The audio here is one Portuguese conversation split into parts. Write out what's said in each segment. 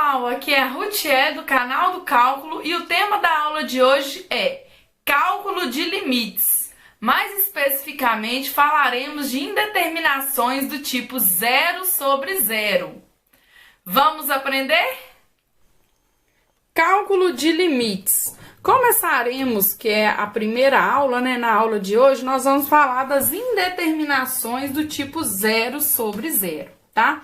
pessoal, aqui é a Rutier do canal do Cálculo e o tema da aula de hoje é Cálculo de limites. Mais especificamente falaremos de indeterminações do tipo 0 sobre 0. Vamos aprender? Cálculo de limites. Começaremos, que é a primeira aula, na aula de hoje, nós vamos falar das indeterminações do tipo 0 sobre 0, tá?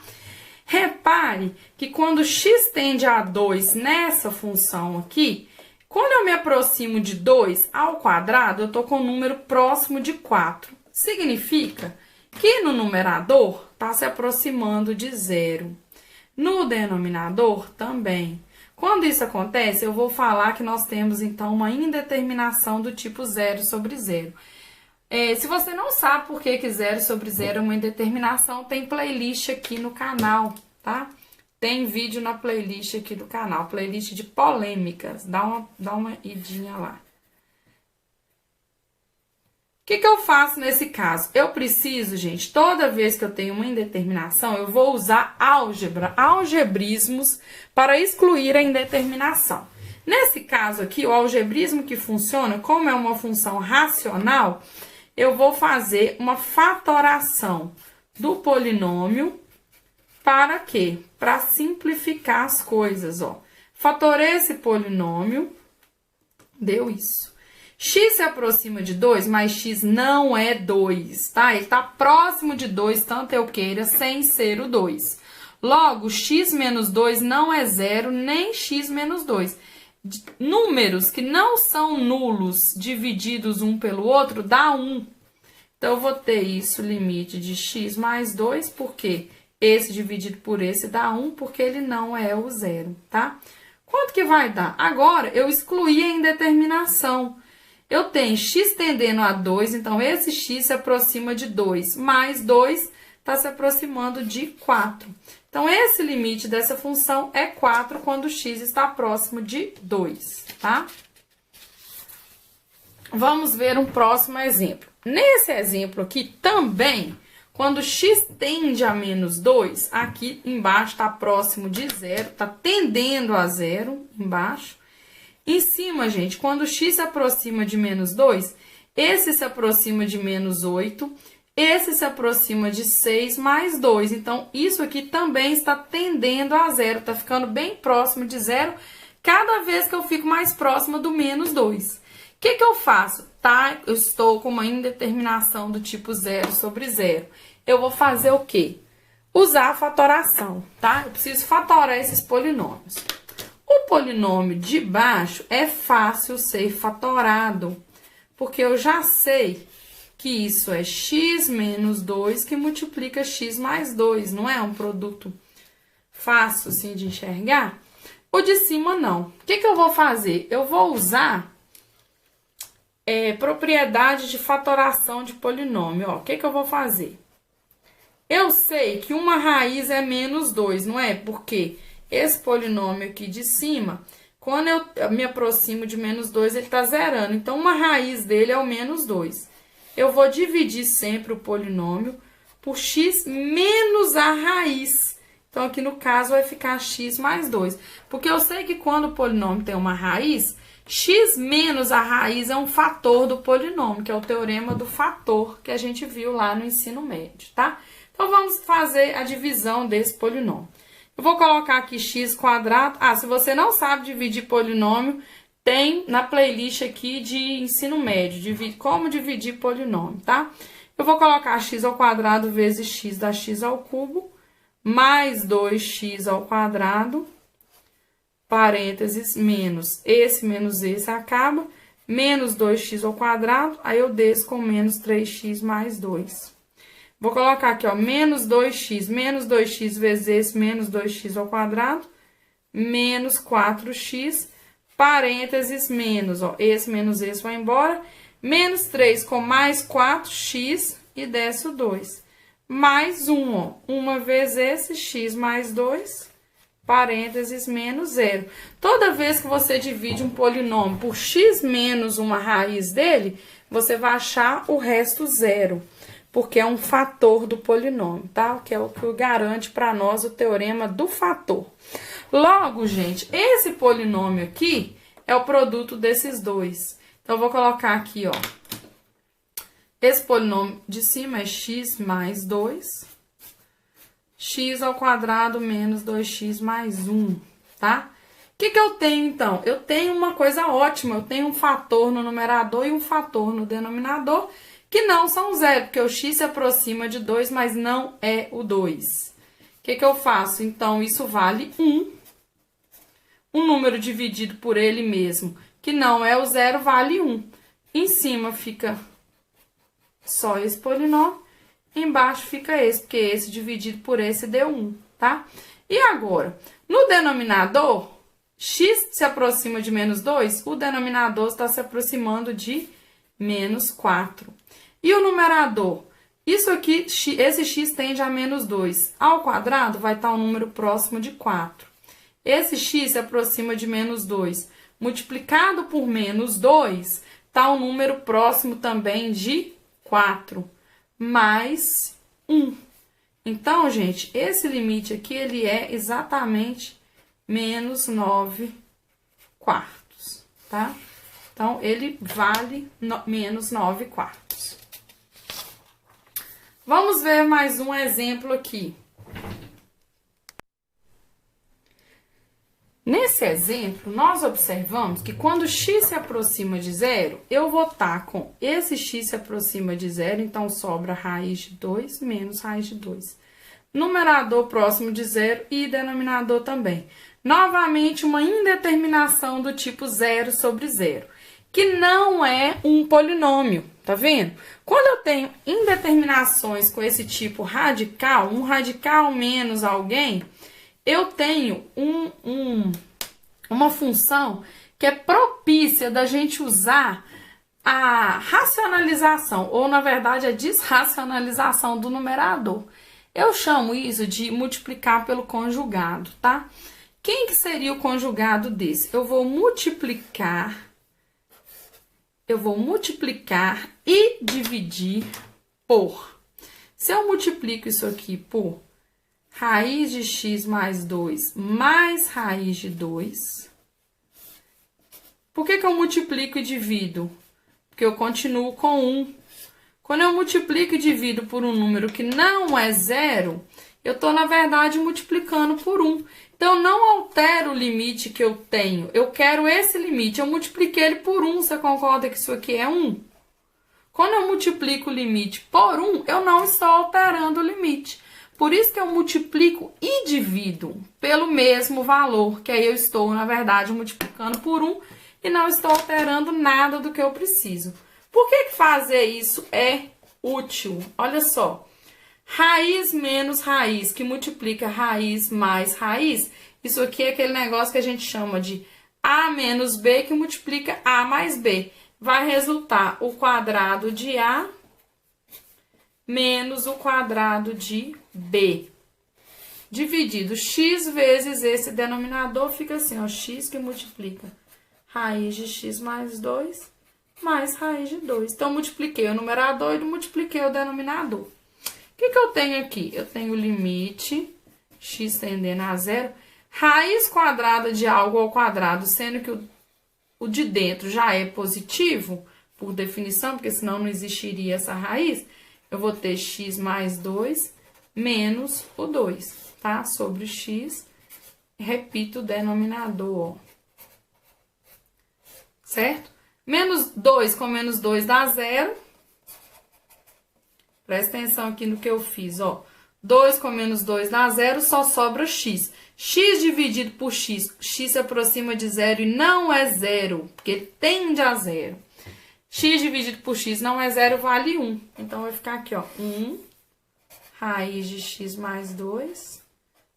Repare que quando x tende a 2 nessa função aqui, quando eu me aproximo de 2 ao quadrado, eu estou com um número próximo de 4. Significa que no numerador está se aproximando de 0. No denominador também. Quando isso acontece, eu vou falar que nós temos, então, uma indeterminação do tipo 0 sobre 0. Se você não sabe por que 0 sobre 0 é uma indeterminação, tem playlist aqui no canal, tá? Tem vídeo na playlist aqui do canal, playlist de polêmicas. Dá uma idinha lá. O que eu faço nesse caso? Eu preciso, gente, toda vez que eu tenho uma indeterminação, eu vou usar álgebra, algebrismos, para excluir a indeterminação. Nesse caso aqui, o algebrismo que funciona, como é uma função racional, eu vou fazer uma fatoração do polinômio para quê? Para simplificar as coisas, ó. Fatorei esse polinômio, deu isso. X se aproxima de 2, mas x não é 2, tá? Ele tá próximo de 2, tanto eu queira, sem ser o 2. Logo, x menos 2 não é 0, nem x menos 2. Números que não são nulos divididos um pelo outro dá 1. Então, eu vou ter isso, limite de x mais 2, porque esse dividido por esse dá 1, porque ele não é o 0, tá? Quanto que vai dar? Agora, eu excluí a indeterminação. Eu tenho x tendendo a 2, então esse x se aproxima de 2, mais 2 está se aproximando de 4. Então, esse limite dessa função é 4 quando x está próximo de 2, tá? Vamos ver um próximo exemplo. Nesse exemplo aqui também, quando x tende a menos 2, aqui embaixo está próximo de 0, está tendendo a 0 embaixo. Em cima, gente, quando x se aproxima de menos 2, esse se aproxima de menos 8, esse se aproxima de 6 mais 2. Então, isso aqui também está tendendo a 0, está ficando bem próximo de 0, cada vez que eu fico mais próxima do menos 2. O que eu faço? Tá? Eu estou com uma indeterminação do tipo 0 sobre 0. Eu vou fazer o quê? Usar a fatoração, tá? Eu preciso fatorar esses polinômios. O polinômio de baixo é fácil ser fatorado, porque eu já sei que isso é x menos 2 que multiplica x mais 2, não é um produto fácil assim de enxergar? O de cima não. O que eu vou fazer? Eu vou usar propriedade de fatoração de polinômio. Ó, o que eu vou fazer? Eu sei que uma raiz é menos 2, não é? Porque esse polinômio aqui de cima, quando eu me aproximo de menos 2, ele está zerando. Então, uma raiz dele é o menos 2. Eu vou dividir sempre o polinômio por x menos a raiz. Então, aqui no caso, vai ficar x mais 2. Porque eu sei que quando o polinômio tem uma raiz, x menos a raiz é um fator do polinômio, que é o teorema do fator que a gente viu lá no ensino médio, tá? Então, vamos fazer a divisão desse polinômio. Eu vou colocar aqui x quadrado. Se você não sabe dividir polinômio, tem na playlist aqui de ensino médio, como dividir polinômio, tá? Eu vou colocar x ao quadrado vezes x dá x ao cubo, mais 2x ao quadrado, parênteses, menos esse acaba, menos 2x ao quadrado, aí eu desço com menos 3x mais 2. Vou colocar aqui, ó, menos 2x vezes esse, menos 2x ao quadrado, menos 4x, parênteses, menos, ó, esse menos esse vai embora, menos 3 com mais 4x e desce o 2. Mais 1, ó, uma vez esse, x mais 2, parênteses, menos 0. Toda vez que você divide um polinômio por x menos uma raiz dele, você vai achar o resto 0. Porque é um fator do polinômio, tá? Que é o que garante para nós o teorema do fator. Logo, gente, esse polinômio aqui é o produto desses dois. Então, eu vou colocar aqui, ó. Esse polinômio de cima é x mais 2. X ao quadrado menos 2x mais 1, tá? O que eu tenho, então? Eu tenho uma coisa ótima. Eu tenho um fator no numerador e um fator no denominador, que não são zero, porque o x se aproxima de 2, mas não é o 2. O que eu faço? Então, isso vale 1. Um número dividido por ele mesmo, que não é o zero, vale 1. Em cima fica só esse polinômio, embaixo fica esse, porque esse dividido por esse deu 1, tá? E agora, no denominador, x se aproxima de menos 2, o denominador está se aproximando de menos 4. E o numerador? Isso aqui, esse x tende a menos 2. Ao quadrado vai estar um número próximo de 4. Esse x se aproxima de menos 2. Multiplicado por menos 2, está um número próximo também de 4. Mais 1. Então, gente, esse limite aqui, ele é exatamente menos 9 quartos, tá? Então, ele vale menos 9 quartos. Vamos ver mais um exemplo aqui. Nesse exemplo, nós observamos que quando x se aproxima de zero, eu vou estar com esse x se aproxima de zero, então sobra raiz de 2 menos raiz de 2. Numerador próximo de zero e denominador também. Novamente, uma indeterminação do tipo zero sobre zero, que não é um polinômio, tá vendo? Quando eu tenho indeterminações com esse tipo radical, um radical menos alguém, eu tenho uma função que é propícia da gente usar a racionalização, ou na verdade a desracionalização do numerador. Eu chamo isso de multiplicar pelo conjugado, tá? Quem que seria o conjugado desse? Eu vou multiplicar e dividir por. Se eu multiplico isso aqui por raiz de x mais 2 mais raiz de 2. Por que eu multiplico e divido? Porque eu continuo com 1. Quando eu multiplico e divido por um número que não é zero, eu estou, na verdade, multiplicando por 1. Então, eu não altero o limite que eu tenho. Eu quero esse limite. Eu multipliquei ele por 1. Você concorda que isso aqui é 1? Quando eu multiplico o limite por 1, eu não estou alterando o limite. Por isso que eu multiplico e divido pelo mesmo valor, que aí eu estou, na verdade, multiplicando por 1 e não estou alterando nada do que eu preciso. Por que fazer isso é útil? Olha só, raiz menos raiz, que multiplica raiz mais raiz, isso aqui é aquele negócio que a gente chama de A menos B, que multiplica A mais B. Vai resultar o quadrado de A menos o quadrado de B. Dividido x vezes esse denominador, fica assim, ó, x que multiplica raiz de x mais 2 mais raiz de 2. Então, multipliquei o numerador e multipliquei o denominador. O que eu tenho aqui? Eu tenho o limite, x tendendo a zero, raiz quadrada de algo ao quadrado, sendo que o de dentro já é positivo, por definição, porque senão não existiria essa raiz. Eu vou ter x mais 2 menos o 2, tá? Sobre x, repito o denominador, ó. Certo? Menos 2 com menos 2 dá 0. Presta atenção aqui no que eu fiz, ó. 2 com menos 2 dá 0, só sobra x. X dividido por x, x se aproxima de 0 e não é 0, porque tende a 0. X dividido por x não é 0, vale 1. Então, vai ficar aqui, ó, 1 raiz de x mais 2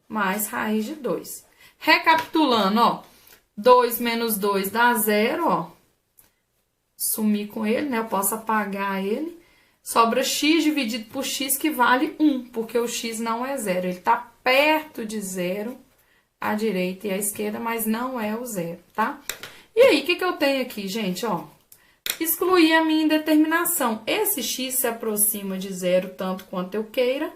mais raiz de 2. Recapitulando, ó, 2 menos 2 dá 0, ó. Sumir com ele, né? Eu posso apagar ele. Sobra x dividido por x, que vale 1, porque o x não é 0. Ele tá perto de 0, à direita e à esquerda, mas não é o 0, tá? E aí, o que eu tenho aqui, gente, ó? Excluir a minha indeterminação. Esse x se aproxima de 0 tanto quanto eu queira.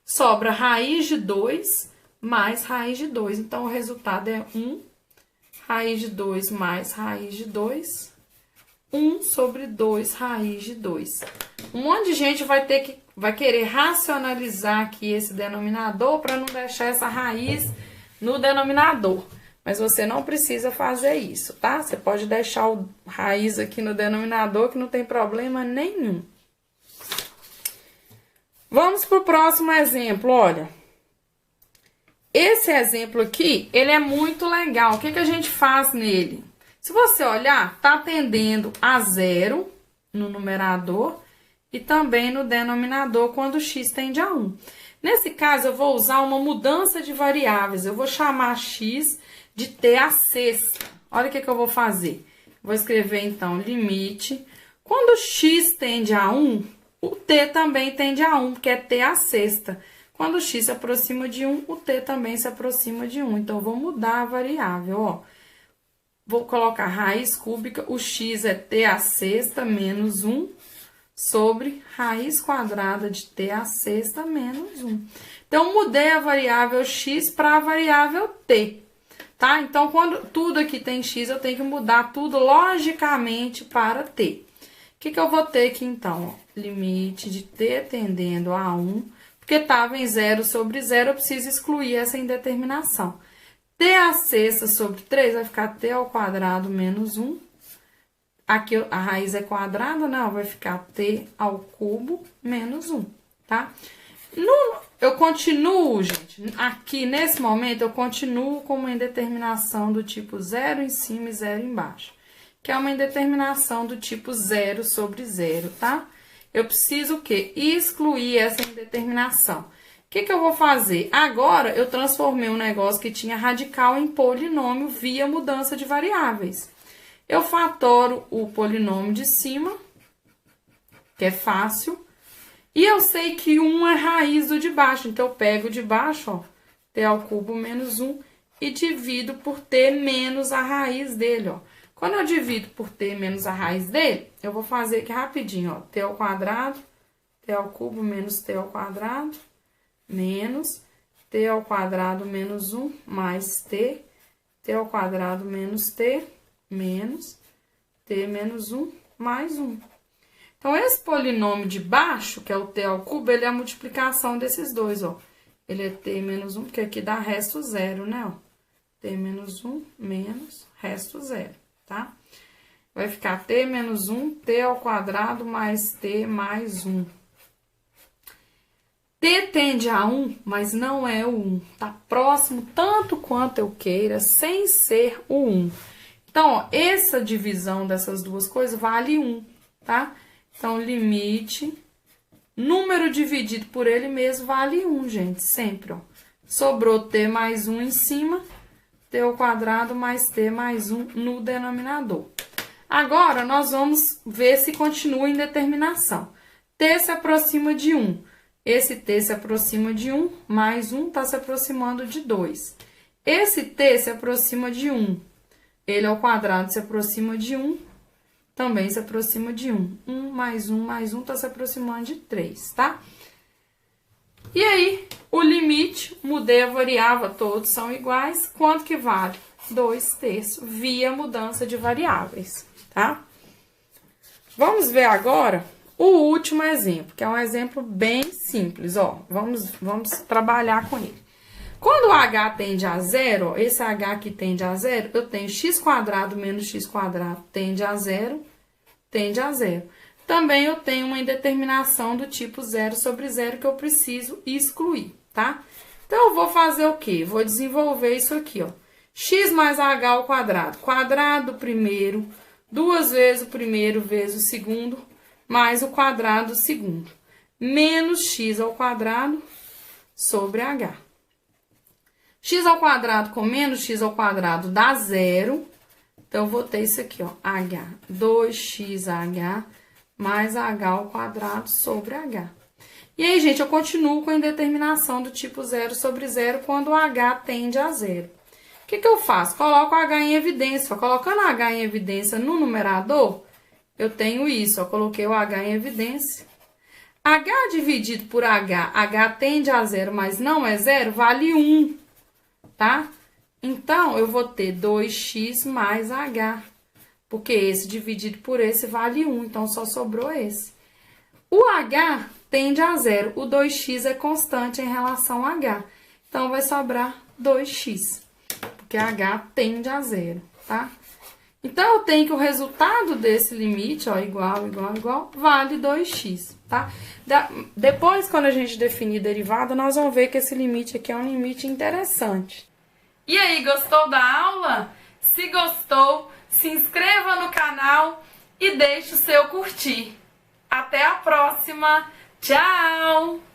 Sobra raiz de 2 mais raiz de 2. Então, o resultado é 1 raiz de 2 mais raiz de 2, 1 sobre 2 raiz de 2. Um monte de gente vai querer racionalizar aqui esse denominador para não deixar essa raiz no denominador. Mas você não precisa fazer isso, tá? Você pode deixar o raiz aqui no denominador que não tem problema nenhum. Vamos para o próximo exemplo, olha. Esse exemplo aqui, ele é muito legal. O que a gente faz nele? Se você olhar, tá tendendo a 0 no numerador e também no denominador quando x tende a 1. Nesse caso, eu vou usar uma mudança de variáveis. Eu vou chamar x de t à sexta. Olha o que eu vou fazer. Vou escrever, então, limite. Quando x tende a 1, o t também tende a 1, porque é t à sexta. Quando o x se aproxima de 1, o t também se aproxima de 1. Então, eu vou mudar a variável, ó. Vou colocar raiz cúbica, o x é t à sexta menos 1 sobre raiz quadrada de t à sexta menos 1. Então, mudei a variável x para a variável t, tá? Então, quando tudo aqui tem x, eu tenho que mudar tudo logicamente para t. O que eu vou ter aqui, então? Ó, limite de t tendendo a 1, porque estava em 0 sobre 0, eu preciso excluir essa indeterminação. T à sexta sobre 3 vai ficar t ao quadrado menos 1. Aqui a raiz é quadrada, não, vai ficar t ao cubo menos 1, tá? Eu continuo, gente, aqui nesse momento eu continuo com uma indeterminação do tipo 0 em cima e 0 embaixo, que é uma indeterminação do tipo 0 sobre 0, tá? Eu preciso o quê? Excluir essa indeterminação. O que eu vou fazer? Agora, eu transformei um negócio que tinha radical em polinômio via mudança de variáveis. Eu fatoro o polinômio de cima, que é fácil, e eu sei que 1 é raiz do de baixo. Então, eu pego o de baixo, ó, t ao cubo menos 1, e divido por t menos a raiz dele, ó. Quando eu divido por t menos a raiz dele, eu vou fazer aqui rapidinho, ó, t ao quadrado, t ao cubo menos t ao quadrado, menos t ao quadrado menos 1 mais t ao quadrado menos t, menos t menos 1 mais 1. Então, esse polinômio de baixo, que é o t ao cubo, ele é a multiplicação desses dois, ó. Ele é t menos 1, porque aqui dá resto 0, né, ó. t menos 1 menos resto 0, tá? Vai ficar t menos 1, t ao quadrado mais t mais 1. T tende a 1, mas não é o 1. Tá próximo tanto quanto eu queira, sem ser o 1. Então, ó, essa divisão dessas duas coisas vale 1, tá? Então, limite, número dividido por ele mesmo vale 1, gente, sempre, ó. Sobrou t mais 1 em cima, t ao quadrado mais t mais 1 no denominador. Agora, nós vamos ver se continua em determinação. T se aproxima de 1. Esse t se aproxima de 1, mais 1 está se aproximando de 2. Esse t se aproxima de 1. Ele ao quadrado se aproxima de 1, também se aproxima de 1. 1 mais 1 mais 1 está se aproximando de 3, tá? E aí, o limite, mudei a variável, todos são iguais. Quanto que vale? 2/3 via mudança de variáveis, tá? Vamos ver agora o último exemplo, que é um exemplo bem simples, ó. Vamos trabalhar com ele. Quando o h tende a 0, ó, esse h que tende a 0, eu tenho x² menos x² tende a 0, tende a 0. Também eu tenho uma indeterminação do tipo 0 sobre 0 que eu preciso excluir, tá? Então, eu vou fazer o quê? Vou desenvolver isso aqui, ó. X mais h ao quadrado. Quadrado do primeiro, 2 vezes o primeiro vezes o segundo, mais o quadrado do segundo. Menos x ao quadrado sobre h. X ao quadrado com menos x ao quadrado dá 0. Então, eu vou ter isso aqui, ó. h, 2xh mais h ao quadrado sobre h. E aí, gente, eu continuo com a indeterminação do tipo 0 sobre 0 quando o h tende a 0. O que eu faço? Coloco o h em evidência. Colocando h em evidência no numerador, eu tenho isso, ó. Coloquei o h em evidência. h dividido por h tende a 0, mas não é 0, vale 1. tá? Então, eu vou ter 2x mais h, porque esse dividido por esse vale 1, então só sobrou esse. O h tende a zero, o 2x é constante em relação a h, então vai sobrar 2x, porque h tende a zero, tá? Então, eu tenho que o resultado desse limite, ó, igual, vale 2x, tá? Depois, quando a gente definir derivada, nós vamos ver que esse limite aqui é um limite interessante. E aí, gostou da aula? Se gostou, se inscreva no canal e deixe o seu curtir. Até a próxima! Tchau!